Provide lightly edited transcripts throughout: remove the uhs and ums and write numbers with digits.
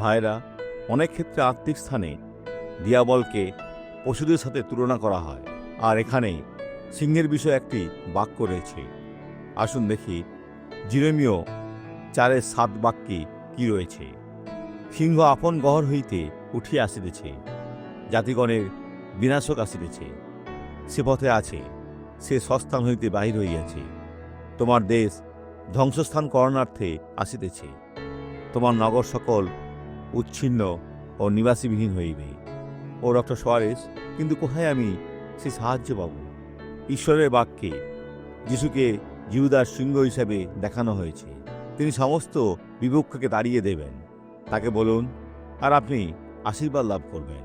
ভাইরা, অনেক ক্ষেত্রে আত্মিক স্থানে দিয়াবলকে পশুদের সাথে তুলনা করা হয়, আর এখানে সিংহের বিষয়ে একটি বাক্য রয়েছে। আসুন দেখি জিরেমীয় 4:7 বাক্যে কি রয়েছে। সিংহ আপন গহর হইতে উঠিয়া আসিতেছে, জাতিগণের বিনাশক আসিতেছে। সে পথে আছে, সে সস্থান হইতে বাহির হইয়াছে। তোমার দেশ ধ্বংসস্থান করণার্থে আসিতেছে। তোমার নগর সকল উচ্ছিন্ন ও নিবাসীবিহীন হইবে। ও ডক্টর সোয়ারেস, কিন্তু কোথায় আমি সে সাহায্য পাব? ঈশ্বরের বাক্যে যিশুকে জিহুদার সিংহ হিসেবে দেখানো হয়েছে। তিনি সমস্ত বিপক্ষকে তাড়িয়ে দেবেন। তাকে বলুন, আর আপনি আশীর্বাদ লাভ করবেন।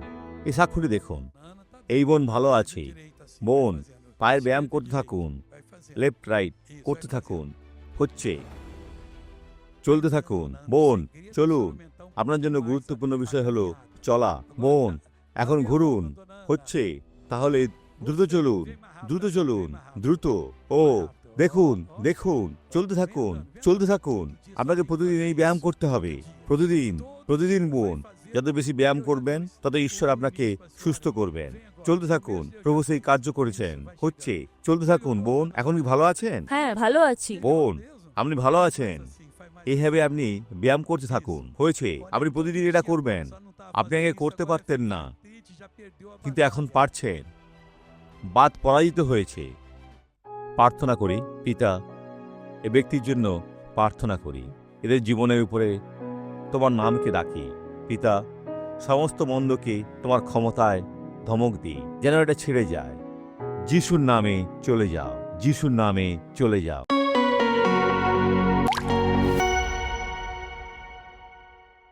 এই সাক্ষ্যটি দেখুন। এই বোন ভালো আছে। বোন, পায়ের ব্যায়াম করতে থাকুন, লেফট রাইট করতে থাকুন, হচ্ছে, চলতে থাকুন। বোন, চলুন। আপনার জন্য গুরুত্বপূর্ণ বিষয় হলো চলা। বোন, এখন ঘুরুন, হচ্ছে, তাহলে দ্রুত চলুন, দ্রুত চলুন, দ্রুত। ও দেখুন, দেখুন, চলতে থাকুন, চলতে থাকুন। আপনাকে প্রতিদিন এই ব্যায়াম করতে হবে, প্রতিদিন, প্রতিদিন। বোন, যত বেশি ব্যায়াম করবেন তত ঈশ্বর আপনাকে সুস্থ করবেন। চলতে থাকুন, প্রভু সেই কার্য করেছেন, হচ্ছে, চলতে থাকুন। বোন, এখন কি ভালো আছেন? হ্যাঁ, ভালো আছি। বোন, আপনি ভালো আছেন। এইভাবে আপনি ব্যায়াম করতে থাকুন, হয়েছে। আপনি প্রতিদিন এটা করবেন। আপনি আগে করতে পারতেন না, কিন্তু এখন পারছেন। বাত পরাজিত হয়েছে। প্রার্থনা করি। পিতা, এ ব্যক্তির জন্য প্রার্থনা করি। এদের জীবনের উপরে তোমার নামকে ডাকি। পিতা, সমস্ত মন্দকে তোমার ক্ষমতায় ধমক দিই, যেন এটা ছেড়ে যায়। যিশুর নামে চলে যাও, যিশুর নামে চলে যাও।